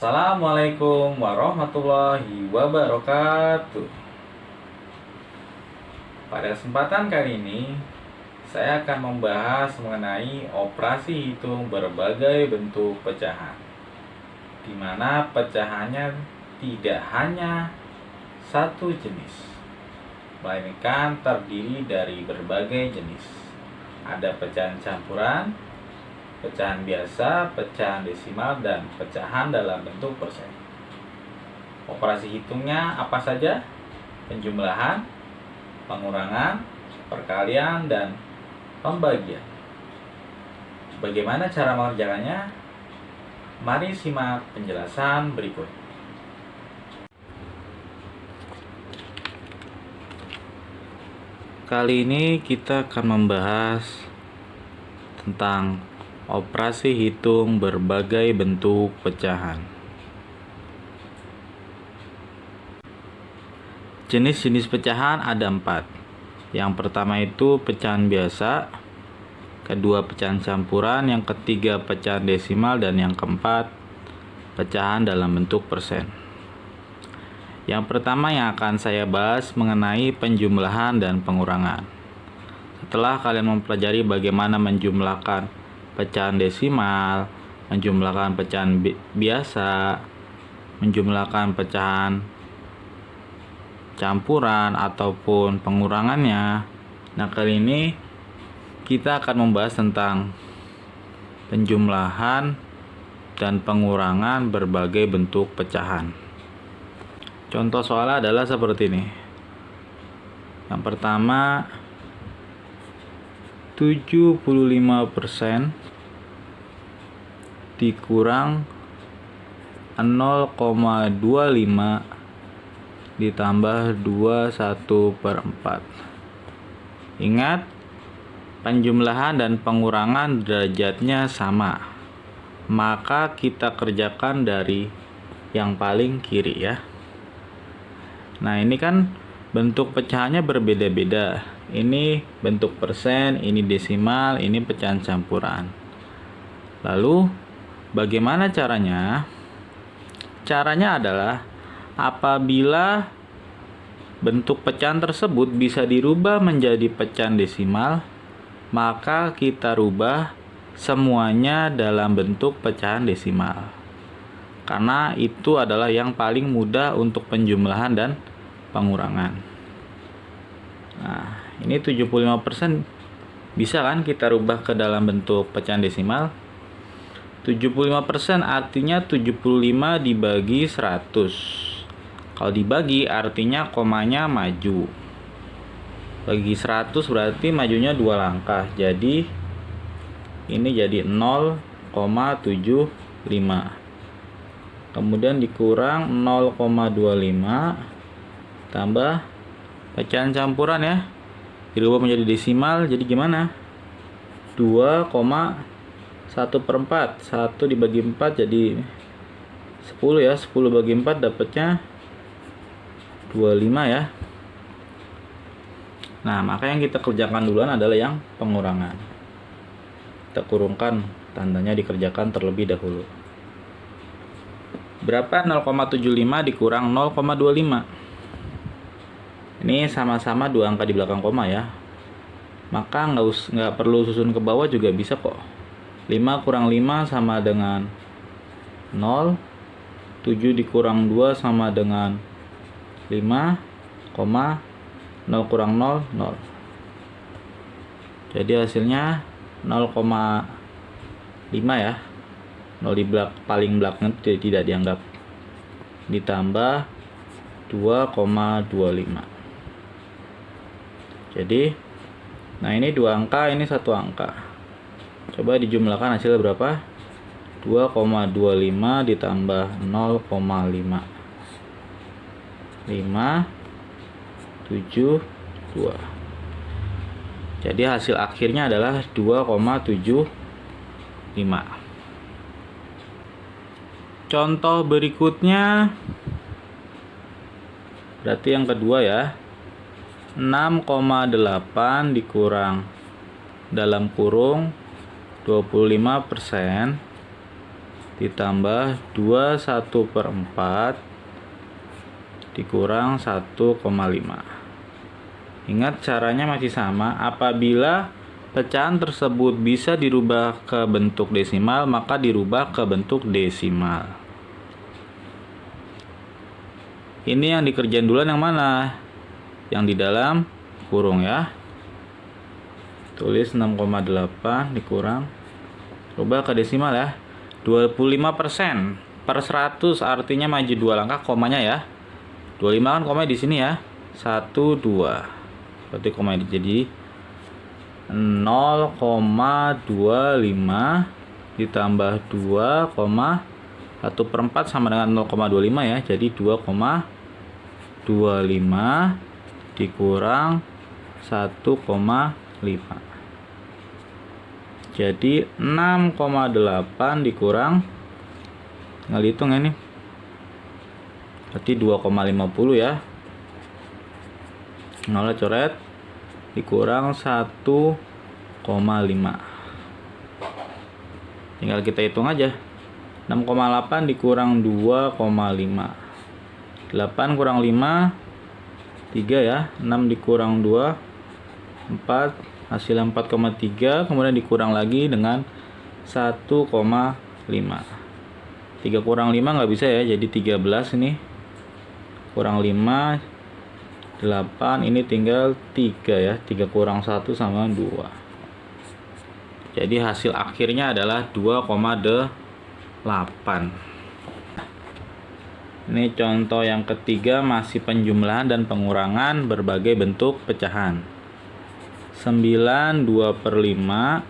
Assalamualaikum warahmatullahi wabarakatuh. Pada kesempatan kali ini, saya akan membahas mengenai operasi hitung berbagai bentuk pecahan, di mana pecahannya tidak hanya satu jenis, melainkan terdiri dari berbagai jenis. Ada pecahan campuran, pecahan biasa, pecahan desimal, dan pecahan dalam bentuk persen. Operasi hitungnya apa saja? Penjumlahan, pengurangan, perkalian, dan pembagian. Bagaimana cara mengerjakannya? Mari simak penjelasan berikut. Kali ini kita akan membahas tentang operasi hitung berbagai bentuk pecahan. Jenis-jenis pecahan ada 4. Yang pertama itu pecahan biasa, kedua pecahan campuran, yang ketiga pecahan desimal, dan yang keempat pecahan dalam bentuk persen. Yang pertama yang akan saya bahas mengenai penjumlahan dan pengurangan. Setelah kalian mempelajari bagaimana menjumlahkan pecahan desimal, menjumlahkan pecahan biasa, menjumlahkan pecahan campuran ataupun pengurangannya. Nah, kali ini kita akan membahas tentang penjumlahan dan pengurangan berbagai bentuk pecahan. Contoh soalnya adalah seperti ini. Yang pertama, 75% dikurang 0,25 ditambah 21/4. Ingat, penjumlahan dan pengurangan derajatnya sama, maka kita kerjakan dari yang paling kiri ya. Nah, ini kan bentuk pecahannya berbeda-beda. Ini bentuk persen, ini desimal, ini pecahan campuran. Lalu bagaimana caranya? Caranya adalah apabila bentuk pecahan tersebut bisa dirubah menjadi pecahan desimal, maka kita rubah semuanya dalam bentuk pecahan desimal. Karena itu adalah yang paling mudah untuk penjumlahan dan pengurangan. Nah, ini 75% bisa kan kita rubah ke dalam bentuk pecahan desimal. 75% artinya 75 dibagi 100. Kalau dibagi artinya komanya maju. Bagi 100 berarti majunya 2 langkah. Jadi ini jadi 0,75. Kemudian dikurang 0,25 tambah pecahan campuran ya. Dirubah menjadi desimal, jadi gimana? 2,1/4. 1 dibagi 4 jadi 10 ya. 10 bagi 4 dapatnya 25 ya. Nah, maka yang kita kerjakan duluan adalah yang pengurangan. Kita kurungkan, tandanya dikerjakan terlebih dahulu. Berapa 0,75 dikurang 0,25? Ini sama-sama 2 angka di belakang koma ya. Maka nggak perlu susun ke bawah juga bisa kok. 5 kurang 5 sama dengan 0. 7 dikurang 2 sama dengan 5, 0 kurang 0, 0. Jadi hasilnya 0,5 ya. 0 di paling belakang tidak dianggap. Ditambah 2,25. Jadi, nah ini 2 angka, ini 1 angka. Coba dijumlahkan hasilnya berapa? 2,25 ditambah 0,5. 572. Jadi hasil akhirnya adalah 2,75. Contoh berikutnya berarti yang kedua ya. 6,8 dikurang dalam kurung 25% ditambah 21/4 dikurang 1,5. Ingat, caranya masih sama. Apabila pecahan tersebut bisa dirubah ke bentuk desimal, maka dirubah ke bentuk desimal. Ini yang dikerjain duluan yang mana? Yang di dalam kurung ya. Tulis 6,8 dikurang, rubah ke desimal ya. 25% per 100 artinya maju 2 langkah komanya ya. 25 kan komanya di sini ya. 1, 2. Berarti komanya jadi 0,25 ditambah 2,1/4 sama dengan 0,25 ya. Jadi 2,25 dikurang 1,5. Jadi 6,8 dikurang, tinggal hitung ini. Berarti 2,50 ya. Nolnya coret, dikurang 1,5. Tinggal kita hitung aja. 6,8 dikurang 2,5. 8 kurang 5, 3 ya. 6 dikurang 2, 4. Hasilnya 4,3. Kemudian dikurang lagi dengan 1,5. 3 kurang 5 nggak bisa ya. Jadi 13 ini. Kurang 5, 8. Ini tinggal 3 ya. 3 kurang 1 sama 2. Jadi hasil akhirnya adalah 2,8. Ini contoh yang ketiga, masih penjumlahan dan pengurangan berbagai bentuk pecahan. 9 2/5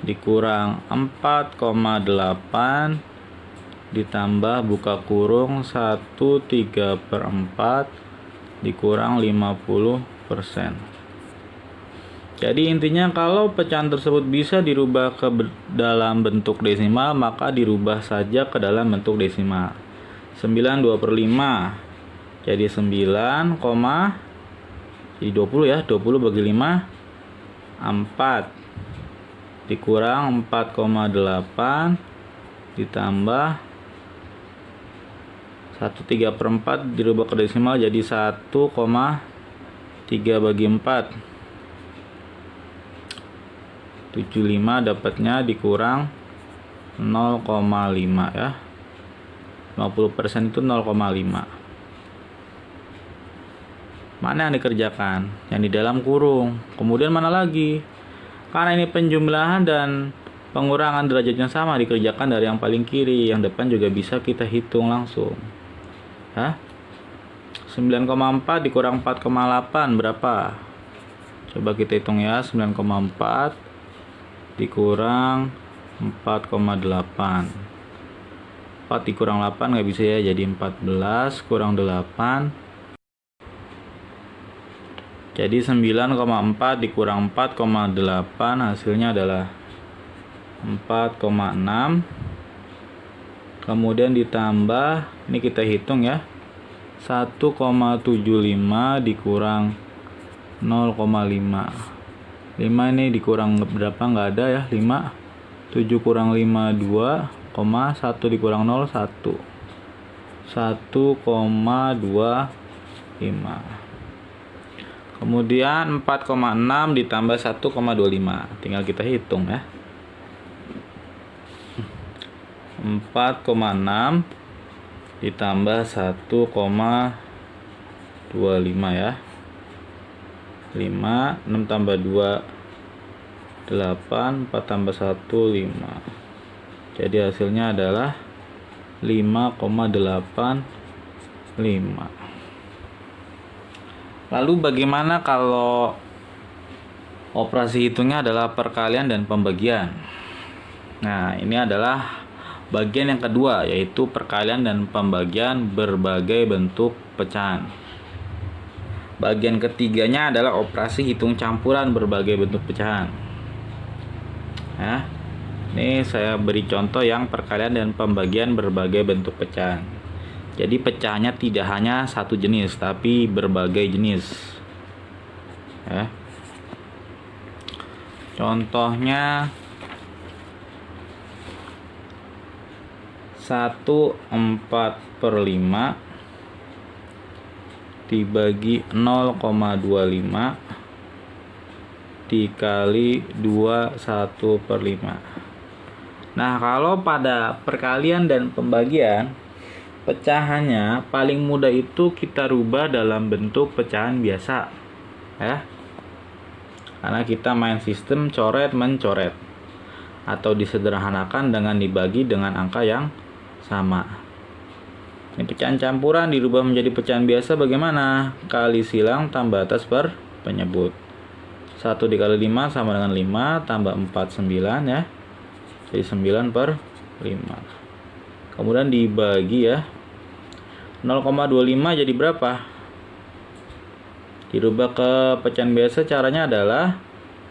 dikurang 4,8 ditambah buka kurung 1 3/4 dikurang 50%. Jadi intinya kalau pecahan tersebut bisa dirubah ke dalam bentuk desimal, maka dirubah saja ke dalam bentuk desimal. 9 2/5 jadi 9, jadi 20 ya. 20 bagi 5 4 dikurang 4,8 ditambah 1 3/4 dirubah ke desimal jadi 1,3 bagi 4, 75 dapatnya dikurang 0,5 ya. 50% itu 0,5. Mana yang dikerjakan? Yang di dalam kurung. Kemudian mana lagi? Karena ini penjumlahan dan pengurangan derajatnya sama, dikerjakan dari yang paling kiri. Yang depan juga bisa kita hitung langsung. Hah? 9,4 dikurang 4,8 berapa? Coba kita hitung ya. 9,4 dikurang 4,8. 4 dikurang 8 nggak bisa ya, jadi 14 kurang 8. Jadi 9,4 dikurang 4,8 hasilnya adalah 4,6. Kemudian ditambah, ini kita hitung ya, 1,75 dikurang 0,5. 5 ini dikurang berapa, nggak ada ya. 5, 7 kurang 5 2, 1 dikurang 0 1, 1,25. Kemudian 4,6 ditambah 1,25, tinggal kita hitung ya. 4,6 ditambah 1,25 ya. 5, 6 tambah 2 8, 4 tambah 1 5. Jadi hasilnya adalah 5,85. Lalu bagaimana kalau operasi hitungnya adalah perkalian dan pembagian? Nah, ini adalah bagian yang kedua, yaitu perkalian dan pembagian berbagai bentuk pecahan. Bagian ketiganya adalah operasi hitung campuran berbagai bentuk pecahan. Nah, ini saya beri contoh yang perkalian dan pembagian berbagai bentuk pecahan. Jadi pecahannya tidak hanya satu jenis, tapi berbagai jenis. Ya. Contohnya 1/4/5 dibagi 0,25 dikali 21/5. Nah, kalau pada perkalian dan pembagian, pecahannya paling mudah itu kita rubah dalam bentuk pecahan biasa, ya. Karena kita main sistem coret-mencoret, atau disederhanakan dengan dibagi dengan angka yang sama. Ini pecahan campuran dirubah menjadi pecahan biasa bagaimana? Kali silang tambah atas per penyebut. 1 dikali 5 sama dengan 5 tambah 4, 9 ya. Jadi 9/5. Kemudian dibagi ya. 0,25 jadi berapa? Dirubah ke pecahan biasa caranya adalah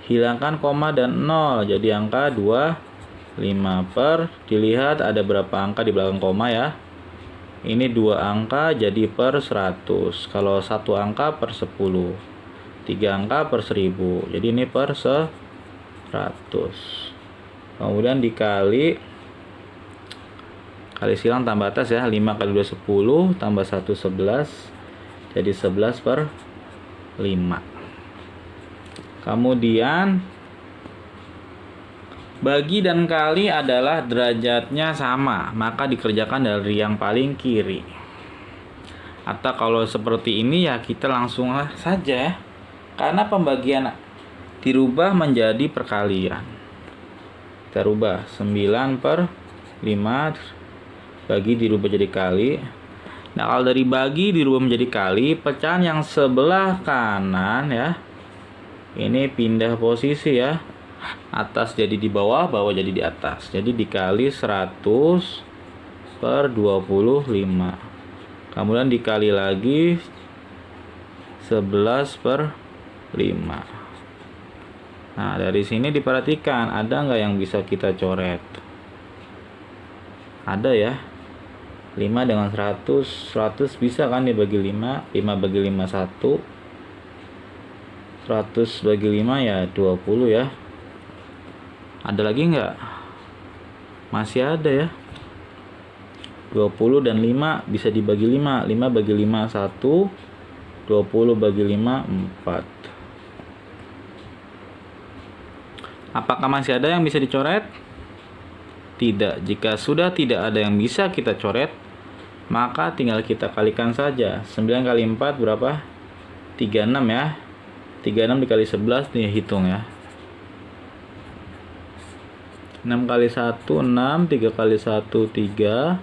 hilangkan koma dan 0. Jadi angka 25 per, dilihat ada berapa angka di belakang koma ya. Ini 2 angka jadi per 100. Kalau 1 angka per 10. 3 angka per 1000. Jadi ini per 100. Kemudian dikali silang tambah atas ya. 5 kali 2 10 tambah 1 11. Jadi 11/5. Kemudian bagi dan kali adalah derajatnya sama, maka dikerjakan dari yang paling kiri. Atau kalau seperti ini ya kita langsung saja ya. Karena pembagian dirubah menjadi perkalian. Kita rubah 9/5 bagi dirubah jadi kali. Nah, kalau dari bagi dirubah menjadi kali, pecahan yang sebelah kanan ya, ini pindah posisi ya. Atas jadi di bawah, bawah jadi di atas. Jadi dikali 100/25. Kemudian dikali lagi 11/5. Nah, dari sini diperhatikan ada nggak yang bisa kita coret? Ada ya. 5 dengan 100. 100 bisa kan dibagi 5. 5 bagi 5 1. 100 bagi 5 ya 20 ya. Ada lagi nggak? Masih ada ya. 20 dan 5 bisa dibagi 5. 5 bagi 5 1. 20 bagi 5 4. Apakah masih ada yang bisa dicoret? Tidak. Jika sudah tidak ada yang bisa kita coret, maka tinggal kita kalikan saja. 9 kali 4 berapa? 36 ya. 36 dikali 11 nih hitung ya. 6 kali 1 6, 3 kali 1 3.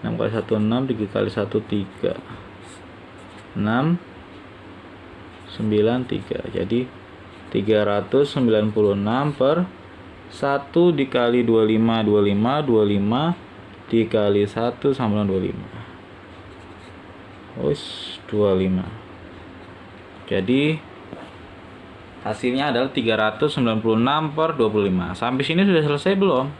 6 kali 1 6, 3 kali 1 3. 6 9 3. Jadi 396 per 1 dikali 25 25 25 dikali 1 sama dengan 25. 25. Jadi hasilnya adalah 396 per 25. Sampai sini sudah selesai belum?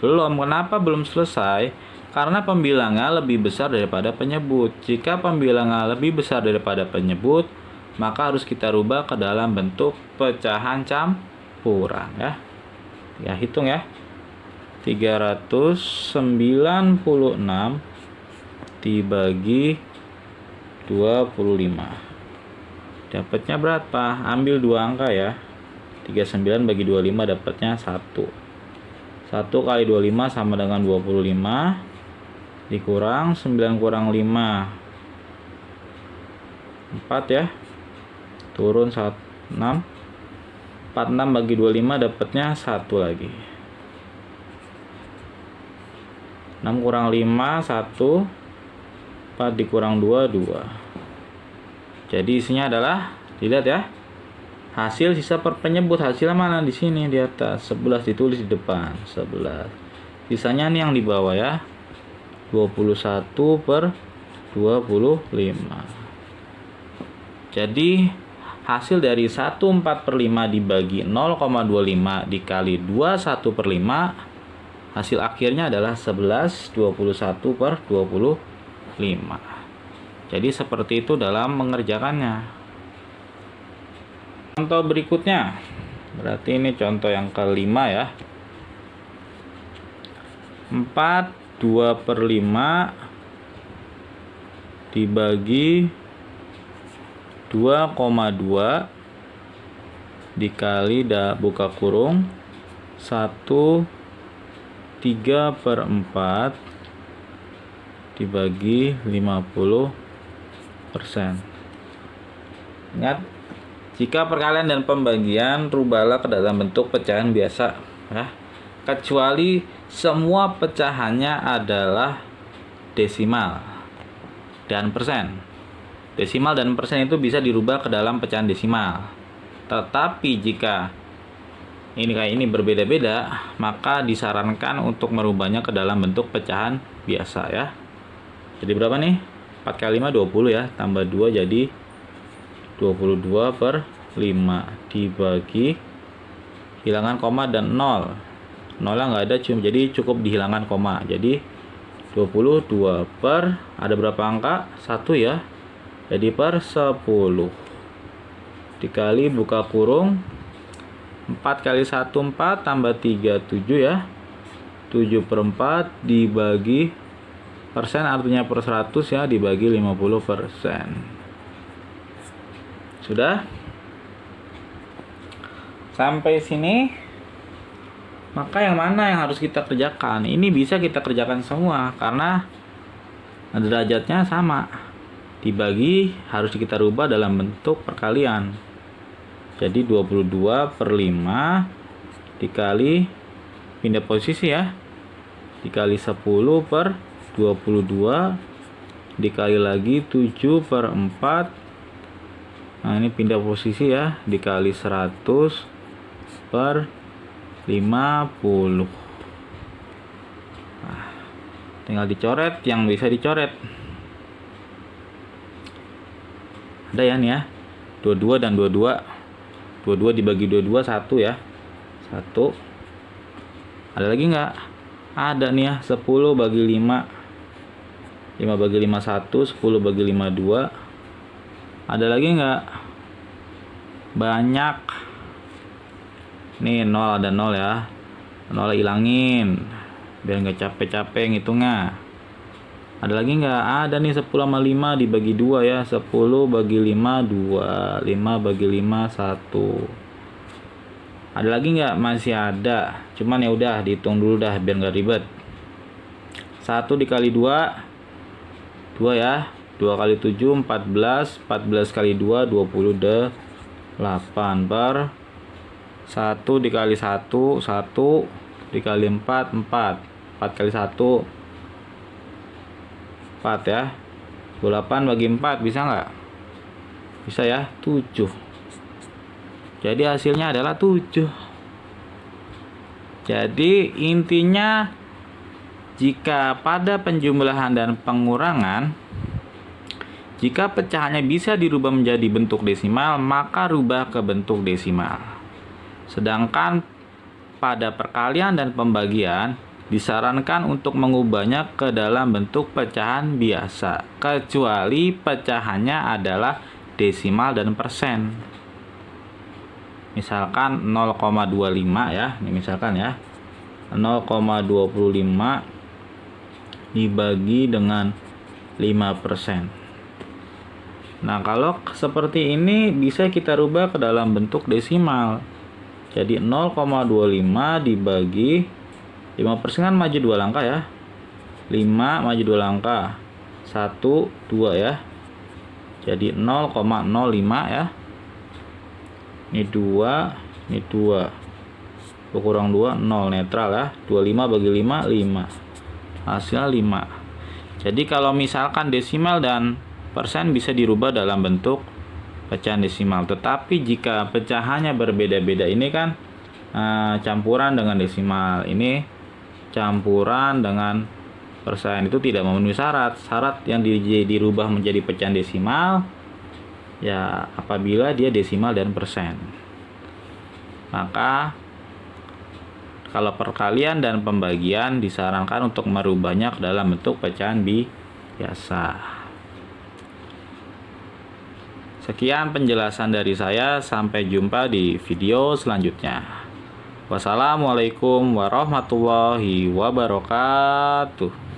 Belum. Kenapa belum selesai? Karena pembilangnya lebih besar daripada penyebut. Jika pembilangnya lebih besar daripada penyebut, maka harus kita rubah ke dalam bentuk pecahan campuran ya. Ya, hitung ya. 396 dibagi 25. Dapatnya berapa? Ambil 2 angka ya. 39 bagi 25 dapatnya 1. 1 kali 25 sama dengan 25. Dikurang 9 kurang 5. 4 ya. Turun 6. 46 bagi 25 dapatnya 1 lagi. 6 kurang 5 1. 4 dikurang 2 2. Jadi isinya adalah, dilihat ya, hasil sisa per penyebut. Hasilnya mana? Di sini di atas. 11 ditulis di depan. 11. Sisanya nih yang di bawah ya. 21 per 25. Jadi hasil dari 1/4/5 dibagi 0,25 dikali 21/5, hasil akhirnya adalah 11 21/25. Jadi seperti itu dalam mengerjakannya. Contoh berikutnya, berarti ini contoh yang kelima ya. 4 2/5 dibagi 2,2 dikali buka kurung 1/3/4 dibagi 50%. Ingat, jika perkalian dan pembagian, rubahlah ke dalam bentuk pecahan biasa ya. Kecuali semua pecahannya adalah desimal dan persen. Desimal dan persen itu bisa dirubah ke dalam pecahan desimal. Tetapi jika ini kayak ini berbeda-beda, maka disarankan untuk merubahnya ke dalam bentuk pecahan biasa ya. Jadi berapa nih? 4 kali 5 20 ya, tambah 2 jadi 22/5 dibagi hilangkan koma dan 0. Nolnya nggak ada, jadi cukup dihilangkan koma. Jadi 22 per ada berapa angka? 1 ya. Jadi per 10 dikali buka kurung 4 kali 1 4 tambah 3 7 ya. 7/4 dibagi persen, artinya per 100 ya, dibagi 50%. Sudah? Sampai sini, maka yang mana yang harus kita kerjakan? Ini bisa kita kerjakan semua karena derajatnya sama. Dibagi harus kita rubah dalam bentuk perkalian. Jadi 22/5 dikali, pindah posisi ya, dikali 10/22 dikali lagi 7/4. Nah ini pindah posisi ya, dikali 100/50. Nah, tinggal dicoret yang bisa dicoret. Ada ya nih ya, 22 dan 22. 22 dibagi 22 1 ya. 1. Ada lagi nggak? Ada nih ya, 10 bagi 5. 5 bagi 5 1, 10 bagi 5 2. Ada lagi nggak? Banyak. Nih 0, ada 0 ya. 0 hilangin biar nggak capek-capek ngitungnya. Ada lagi nggak? Ada nih 10 sama 5 dibagi 2 ya. 10 bagi 5 2. 5 bagi 5 1. Ada lagi nggak? Masih ada. Cuman ya udah dihitung dulu dah biar nggak ribet. 1 dikali 2 2 ya. 2 kali 7 14. 14 kali 2 28 per 1 dikali 1 1 dikali 4 4. 4 kali 1 4 ya. 28 bagi 4 bisa nggak? Bisa ya, 7. Jadi hasilnya adalah 7. Jadi intinya, jika pada penjumlahan dan pengurangan, jika pecahannya bisa dirubah menjadi bentuk desimal, maka rubah ke bentuk desimal. Sedangkan pada perkalian dan pembagian, disarankan untuk mengubahnya ke dalam bentuk pecahan biasa, kecuali pecahannya adalah desimal dan persen. Misalkan 0,25 ya, ini misalkan ya, 0,25 dibagi dengan 5%. Nah, kalau seperti ini bisa kita rubah ke dalam bentuk desimal. Jadi 0,25 dibagi 5% kan maju 2 langkah ya. 5 maju 2 langkah. 1 2 ya. Jadi 0,05 ya. Ini 2, ini 2. Kurang 2 0 netral ya. 25 bagi 5 5. Hasilnya 5. Jadi kalau misalkan desimal dan persen bisa dirubah dalam bentuk pecahan desimal. Tetapi jika pecahannya berbeda-beda, ini kan campuran dengan desimal, ini campuran dengan persen, itu tidak memenuhi syarat. Syarat yang dirubah menjadi pecahan desimal ya apabila dia desimal dan persen. Maka kalau perkalian dan pembagian disarankan untuk merubahnya ke dalam bentuk pecahan biasa. Sekian penjelasan dari saya, sampai jumpa di video selanjutnya. Wassalamualaikum warahmatullahi wabarakatuh.